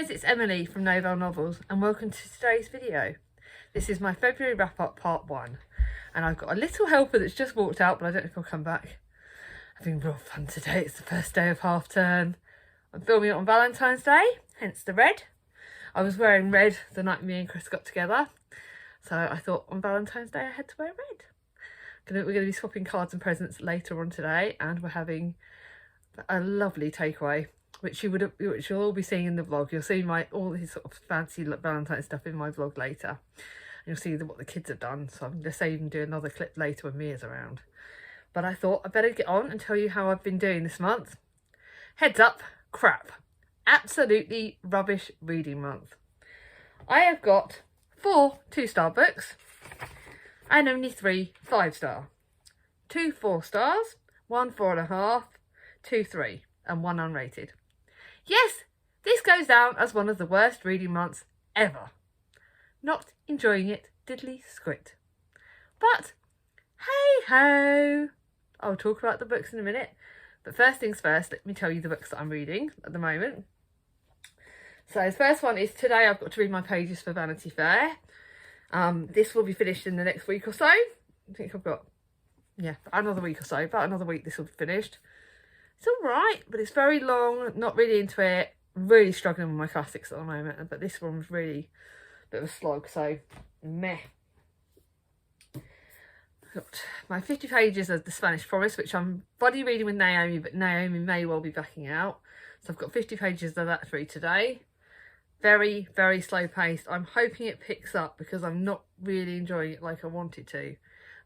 guys, it's Emily from Novel Novels and welcome to today's video. This is my February wrap up part 1 and I've got a little helper that's just walked out, but I don't know if he'll come back. Having real fun today. It's the first day of half term. I'm filming it on Valentine's Day, hence the red. I was wearing red the night me and Chris got together, so I thought on Valentine's Day I had to wear red. We're going to be swapping cards and presents later on today, and we're having a lovely takeaway, which you'll all be seeing in the vlog. You'll see all these sort of fancy Valentine stuff in my vlog later. And you'll see what the kids have done. So I'm going to say even do another clip later when Mia's around. But I thought I'd better get on and tell you how I've been doing this month. Heads up, crap. Absolutely rubbish reading month. I have got 4 2-star books and only 3 5-star. 2 4 stars, 1 4.5, 2 3 and 1 unrated. Yes, this goes down as one of the worst reading months ever. Not enjoying it diddly squit. But hey ho! I'll talk about the books in a minute. But first things first, let me tell you the books that I'm reading at the moment. So the first one is today I've got to read my pages for Vanity Fair. This will be finished in the next week or so. I think I've got, another week or so. About another week this will be finished. It's alright, but it's very long, not really into it. Really struggling with my classics at the moment, but this one was really a bit of a slog, so meh. Got my 50 pages of The Spanish Promise, which I'm buddy reading with Naomi, but Naomi may well be backing out. So I've got 50 pages of that to read today. Very, very slow paced. I'm hoping it picks up because I'm not really enjoying it like I wanted to.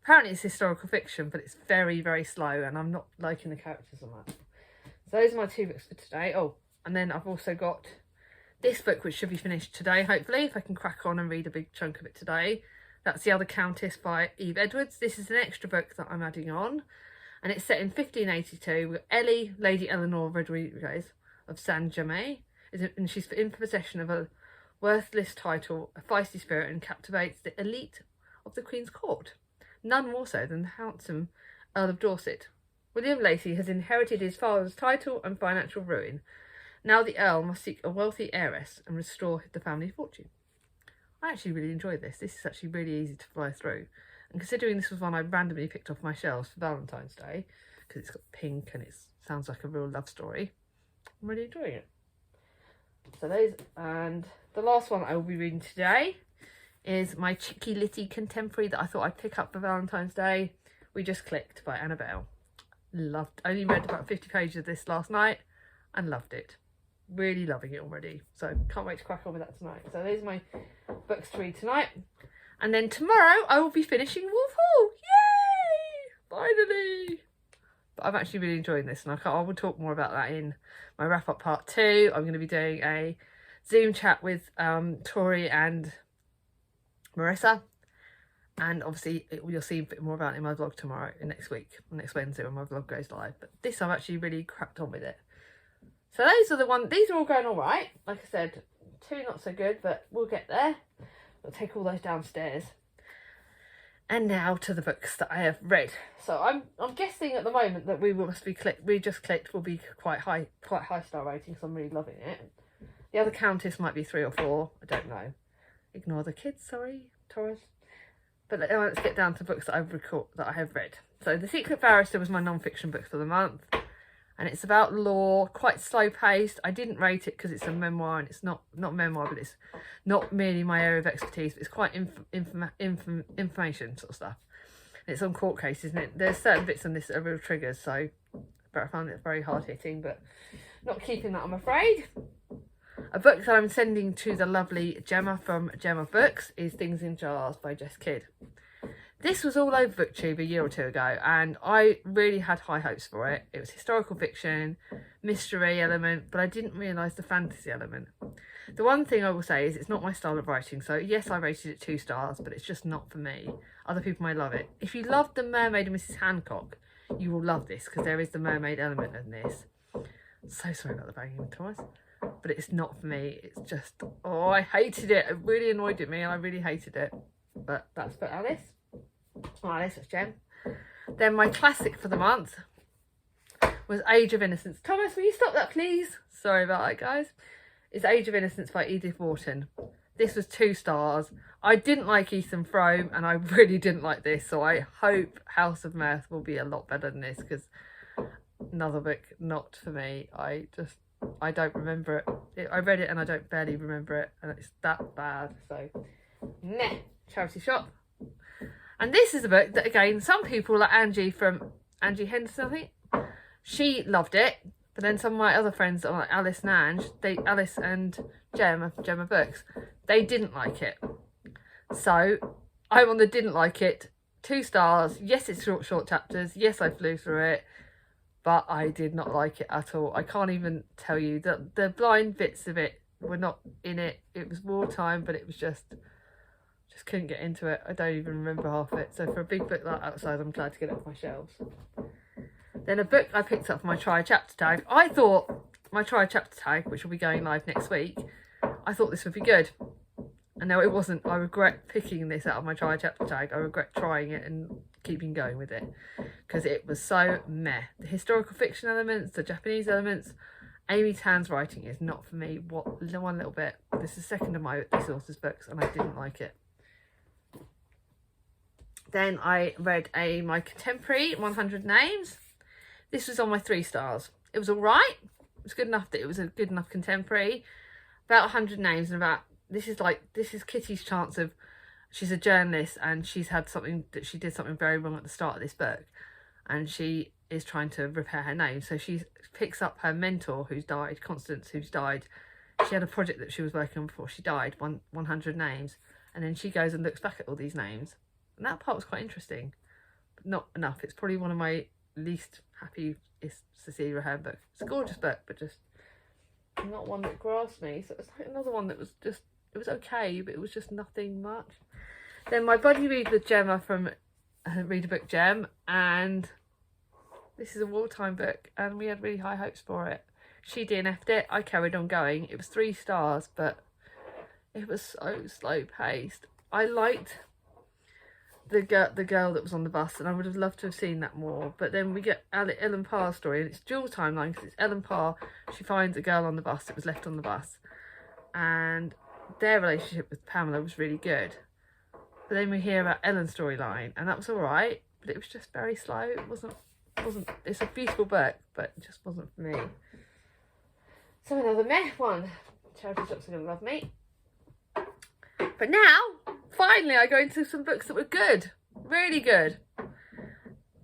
Apparently it's historical fiction, but it's very, very slow and I'm not liking the characters so much. So those are my 2 books for today. Oh, and then I've also got this book, which should be finished today, hopefully, if I can crack on and read a big chunk of it today. That's The Other Countess by Eve Edwards. This is an extra book that I'm adding on. And it's set in 1582 with Ellie, Lady Eleanor Rodriguez of San Germain. And she's in possession of a worthless title, a feisty spirit, and captivates the elite of the Queen's court. None more so than the handsome Earl of Dorset. William Lacey has inherited his father's title and financial ruin. Now the Earl must seek a wealthy heiress and restore the family fortune. I actually really enjoyed this. This is actually really easy to fly through. And considering this was one I randomly picked off my shelves for Valentine's Day, because it's got pink and it sounds like a real love story, I'm really enjoying it. So those, and the last one I will be reading today is my Chicky Litty contemporary that I thought I'd pick up for Valentine's Day. We Just Clicked by Annabelle. Only read about 50 pages of this last night and loved it. Really loving it already. So can't wait to crack on with that tonight. So those are my books to read tonight. And then tomorrow I will be finishing Wolf Hall. Yay! Finally! But I'm actually really enjoying this, and I will talk more about that in my wrap up part 2. I'm going to be doing a Zoom chat with Tori and Marissa. And obviously you'll see a bit more about it in my vlog tomorrow, next Wednesday when my vlog goes live. But this I've actually really cracked on with it. So those are these are all going all right. Like I said, 2 not so good, but we'll get there. I'll take all those downstairs. And now to the books that I have read. So I'm guessing at the moment that We Just Clicked will be quite high star rating, so I'm really loving it. The Other Countess might be 3 or 4. I don't know. Ignore the kids, sorry, Taurus. But let's get down to books that I have read. So The Secret Barrister was my non-fiction book for the month. And it's about law, quite slow paced. I didn't rate it because it's a memoir, and it's not memoir, but it's not merely my area of expertise, but it's quite information sort of stuff. And it's on court cases, and there's certain bits on this that are real triggers, so but I found it very hard hitting, but not keeping that, I'm afraid. A book that I'm sending to the lovely Gemma from Gemma Books is Things in Jars by Jess Kidd. This was all over BookTube a year or 2 ago, and I really had high hopes for it. It was historical fiction, mystery element, but I didn't realise the fantasy element. The one thing I will say is it's not my style of writing, so yes, I rated it 2 stars, but it's just not for me. Other people may love it. If you loved The Mermaid and Mrs. Hancock, you will love this, because there is the mermaid element in this. So sorry about the banging twice, but it's not for me. It's just, oh, I hated it. It really annoyed me, and I really hated it. But that's for Alice. Alice, that's Jem. Then my classic for the month was Age of Innocence. Thomas, will you stop that, please? Sorry about that, guys. is Age of Innocence by Edith Morton. This was 2 stars. I didn't like Ethan Frome, and I really didn't like this, so I hope House of Mirth will be a lot better than this, because another book not for me. I don't remember it. I read it and I don't barely remember it, and it's that bad. So meh. Charity shop. And this is a book that, again, some people, like Angie Henderson, I think, she loved it, but then some of my other friends, like Alice and Gemma Books, they didn't like it. So I'm on the didn't like it. 2 stars. Yes, it's short chapters. Yes, I flew through it, but I did not like it at all. I can't even tell you that the blind bits of it were not in it. It was wartime, but it was just couldn't get into it. I don't even remember half of it. So for a big book like Outside, I'm glad to get it off my shelves. Then a book I picked up for my try a chapter tag. I thought my try a chapter tag, which will be going live next week, I thought this would be good. And no, it wasn't. I regret picking this out of my try a chapter tag. I regret trying it and keeping going with it, because it was so meh. The historical fiction elements, the Japanese elements, Amy Tan's writing is not for me. One little bit. This is the second of this author's books, and I didn't like it. Then I read my contemporary 100 Names. This was on my 3 stars. It was all right. It was good enough that it was a good enough contemporary. About 100 Names, and this is Kitty's chance of, she's a journalist and she did something very wrong at the start of this book, and she is trying to repair her name. So she picks up her mentor who's died, Constance, who's died. She had a project that she was working on before she died, 100 Names, and then she goes and looks back at all these names. And that part was quite interesting, but not enough. It's probably one of my least happiest Cecilia Ahern books. It's a gorgeous book, but just not one that grasped me. So it's like another one that was just, it was okay, but it was just nothing much. Then my buddy read with Gemma from Read a Book Gem, and this is a wartime book, and we had really high hopes for it. She DNF'd it. I carried on going. It was 3 stars, but it was so slow paced. I liked the girl that was on the bus, and I would have loved to have seen that more. But then we get Ellen Parr's story, and it's dual timeline, because it's Ellen Parr. She finds a girl on the bus that was left on the bus, and their relationship with Pamela was really good. But then we hear about Ellen's storyline, and that was all right, but it was just very slow. It wasn't. It's a beautiful book, but it just wasn't for me. So another meh one. Charity shops are gonna love me. But now, finally, I go into some books that were good, really good.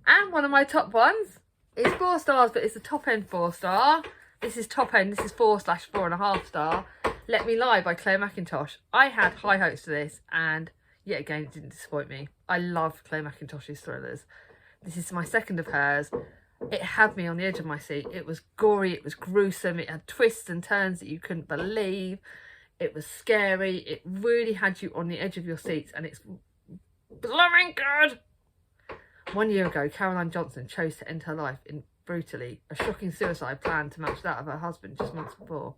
And one of my top ones is 4 stars, but it's a top end 4 star. This is top end. This is 4/4.5 star. Let Me Lie by Claire Mackintosh. I had high hopes for this, and yet again, it didn't disappoint me. I love Claire Mackintosh's thrillers. This is my second of hers. It had me on the edge of my seat. It was gory, it was gruesome, it had twists and turns that you couldn't believe. It was scary. It really had you on the edge of your seats, and it's blooming good. 1 year ago, Caroline Johnson chose to end her life brutally, a shocking suicide plan to match that of her husband just months before.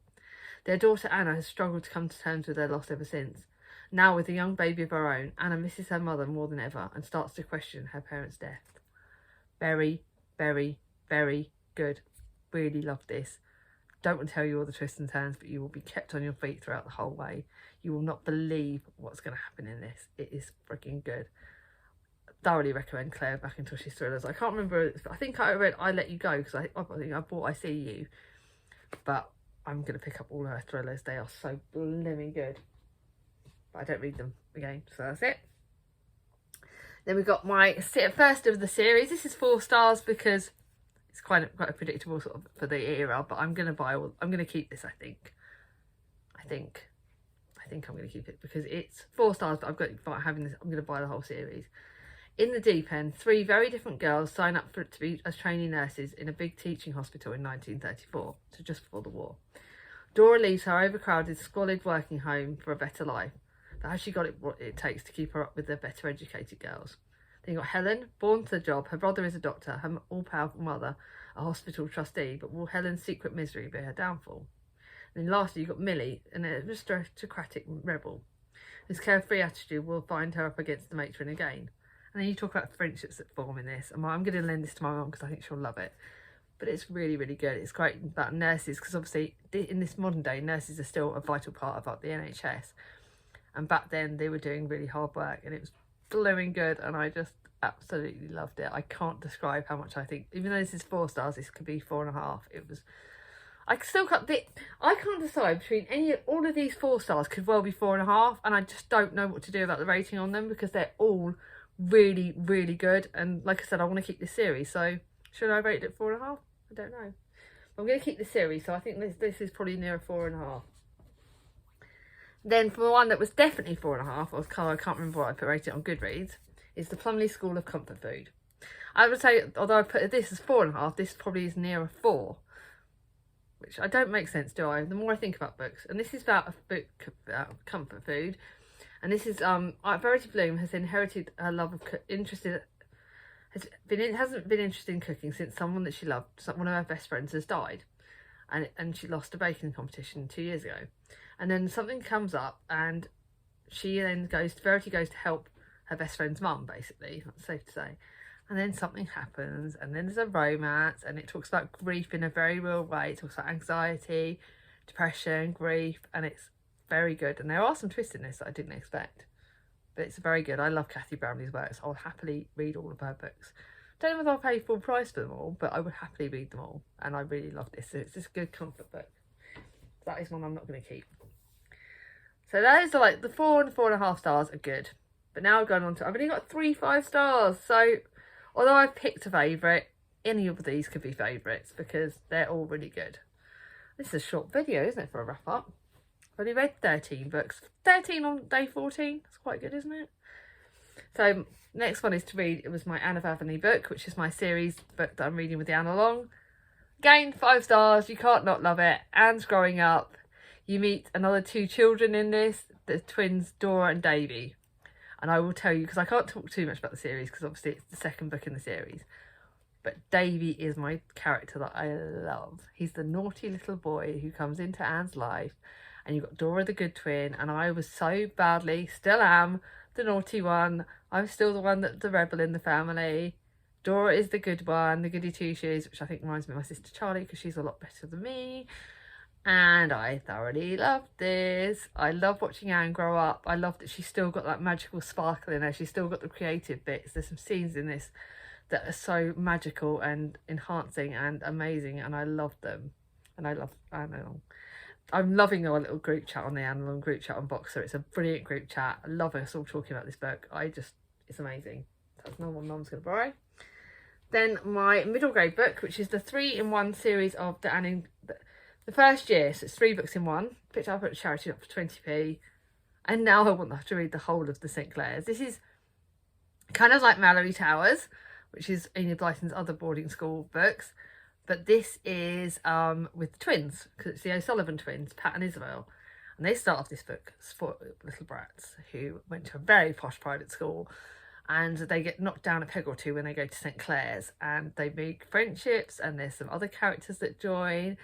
Their daughter Anna has struggled to come to terms with their loss ever since. Now, with a young baby of her own, Anna misses her mother more than ever and starts to question her parents' death. Very, very, very good. Really loved this. Don't want to tell you all the twists and turns, but you will be kept on your feet throughout the whole way. You will not believe what's going to happen in this. It is freaking good. Thoroughly recommend Claire Mackintosh's thrillers. I can't remember. I think I read I Let You Go, because I think I bought I See You. But I'm going to pick up all her thrillers. They are so blooming good. But I don't read them again, so that's it. Then we've got my first of the series. This is 4 stars because it's quite a predictable sort of for the era, but I'm going to keep this, I think I'm going to keep it because it's 4 stars, but I'm going to buy the whole series. In the Deep End, 3 very different girls sign up to be as trainee nurses in a big teaching hospital in 1934, so just before the war. Dora leaves her overcrowded, squalid working home for a better life, but has she got what it takes to keep her up with the better educated girls? Then you've got Helen, born to the job. Her brother is a doctor, her all-powerful mother a hospital trustee, but will Helen's secret misery be her downfall? And then lastly, you've got Millie, an aristocratic rebel whose carefree attitude will find her up against the matron again. And then you talk about friendships that form in this. And I'm going to lend this to my mum because I think she'll love it. but it's really, really good. It's great about nurses, because obviously in this modern day, nurses are still a vital part of the NHS. And back then they were doing really hard work, and it was blooming good, and I just absolutely loved it. I can't describe how much I think, even though this is 4 stars, this could be 4.5. It was, I still can't, I can't decide between all of these 4 stars could well be 4.5, and I just don't know what to do about the rating on them, because they're all really, really good. And like I said, I want to keep this series, so should I rate it 4.5? I don't know. I'm going to keep the series, so I think this is probably near a 4.5. Then for one that was definitely 4.5, I can't remember what I put rated on Goodreads, is the Plumlee School of Comfort Food. I would say, although I put this as 4.5, this probably is near a 4, which I don't make sense, do I? The more I think about books, and this is about a book about comfort food, and this is Verity Bloom has inherited her love of hasn't been interested in cooking since someone that she loved, one of her best friends, has died, and she lost a baking competition 2 years ago. And then something comes up, and Verity goes to help her best friend's mum, basically, that's safe to say. And then something happens, and then there's a romance, and it talks about grief in a very real way. It talks about anxiety, depression, grief, and it's very good. And there are some twists in this that I didn't expect, but it's very good. I love Kathy Brownlee's works. I'll happily read all of her books. Don't know whether I'll pay full price for them all, but I would happily read them all, and I really love this. So it's just a good comfort book. That is one I'm not going to keep. So those are like the 4 and 4.5 stars are good. But now I've gone on to, I've only got 3 5 stars. So although I've picked a favourite, any of these could be favourites because they're all really good. This is a short video, isn't it, for a wrap up? I've only read 13 books. 13 on day 14. That's quite good, isn't it? So next one is to read, it was my Anne of Avonlea book, which is my series book that I'm reading with the annealong. Again, 5 stars. You can't not love it. Anne's growing up. You meet another 2 children in this, the twins Dora and Davy. And I will tell you, because I can't talk too much about the series, because obviously it's the second book in the series. But Davy is my character that I love. He's the naughty little boy who comes into Anne's life. And you've got Dora the good twin. And I was so badly, still am, the naughty one. I'm still the one that's the rebel in the family. Dora is the good one, the goody two-shoes, which I think reminds me of my sister Charlie, because she's a lot better than me. And I thoroughly loved this. I love watching Anne grow up. I love that she's still got that magical sparkle in her. She's still got the creative bits. There's some scenes in this that are so magical and enhancing and amazing, and I love them. And I love Anne. I'm loving our little group chat on the annealong group chat on Boxer. It's a brilliant group chat. I love us all talking about this book. It's amazing. That's not what Mum's going to borrow. Then my middle grade book, which is the 3-in-1 series of the first year, so it's 3 books in one. Picked up at a charity shop for 20p. And now I want to have to read the whole of the St. Clairs. This is kind of like Mallory Towers, which is Enid Blyton's other boarding school books. But this is with the twins, because it's the O'Sullivan twins, Pat and Isabel. And they start off this book as 4 little brats who went to a very posh private school. And they get knocked down a peg or 2 when they go to St. Clair's. And they make friendships, and there's some other characters that join.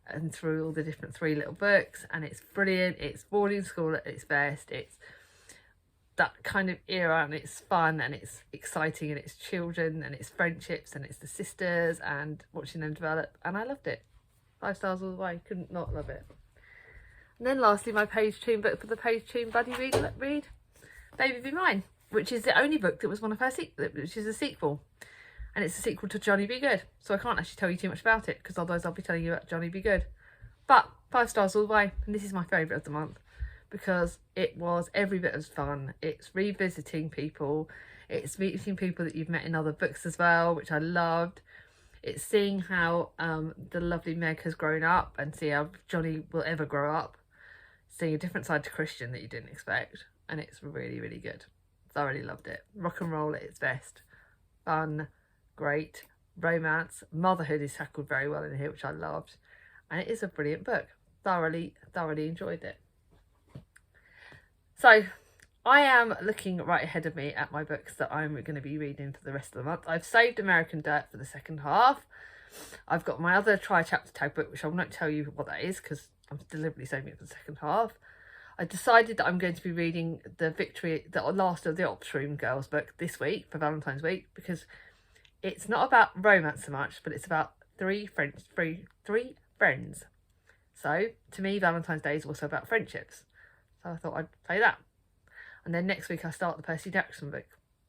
And through all the different 3 little books, and it's brilliant. It's boarding school at its best. It's that kind of era, and it's fun, and it's exciting, and it's children, and it's friendships, and it's the sisters, and watching them develop. And I loved it. 5 stars all the way. Couldn't not love it. And then lastly, my page tune book for the page tune buddy read, Baby Be Mine, which is the only book that was one of her which is a sequel. And it's a sequel to Johnny Be Good. So I can't actually tell you too much about it, because otherwise I'll be telling you about Johnny Be Good. But 5 stars all the way. And this is my favourite of the month, because it was every bit as fun. It's revisiting people. It's meeting people that you've met in other books as well, which I loved. It's seeing how the lovely Meg has grown up, and see how Johnny will ever grow up. Seeing a different side to Christian that you didn't expect. And it's really, really good. Thoroughly loved it. Rock and roll at its best. Fun. Great romance, motherhood is tackled very well in here, which I loved, and it is a brilliant book. Thoroughly enjoyed it. So I am looking right ahead of me at my books that I'm going to be reading for the rest of the month. I've saved American Dirt for the second half. I've got my other Chapter tag book, which I won't tell you what that is because I'm deliberately saving it for the second half. I decided that I'm going to be reading the last of the Ops Room Girls book this week for Valentine's week, because it's not about romance so much, but it's about three friends. So to me, Valentine's Day is also about friendships. So I thought I'd play that. And then next week I start the Percy Jackson book,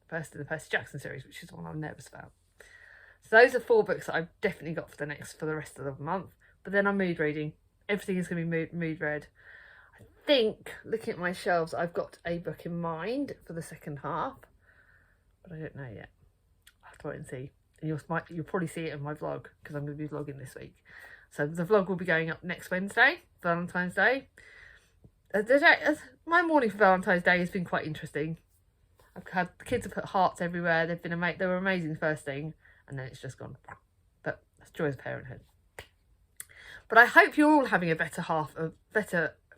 first in the Percy Jackson series, which is the one I'm nervous about. So those are 4 books that I've definitely got for the rest of the month. But then I'm mood reading. Everything is going to be mood read. I think, looking at my shelves, I've got a book in mind for the second half, but I don't know yet. I'll have to wait and see. And you'll probably see it in my vlog, because I'm going to be vlogging this week. So the vlog will be going up next Wednesday, Valentine's Day. My morning for Valentine's Day has been quite interesting. The kids have put hearts everywhere. They were amazing first thing, and then it's just gone. But that's joy of parenthood. But I hope you're all having a better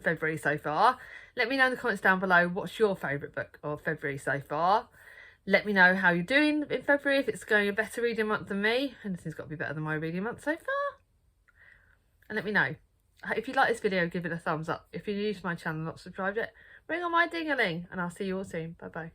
February so far. Let me know in the comments down below what's your favourite book of February so far. Let me know how you're doing in February, if it's going a better reading month than me. Anything's got to be better than my reading month so far. And let me know. If you like this video, give it a thumbs up. If you're new to my channel and not subscribed yet, ring on my ding-a-ling, and I'll see you all soon. Bye bye.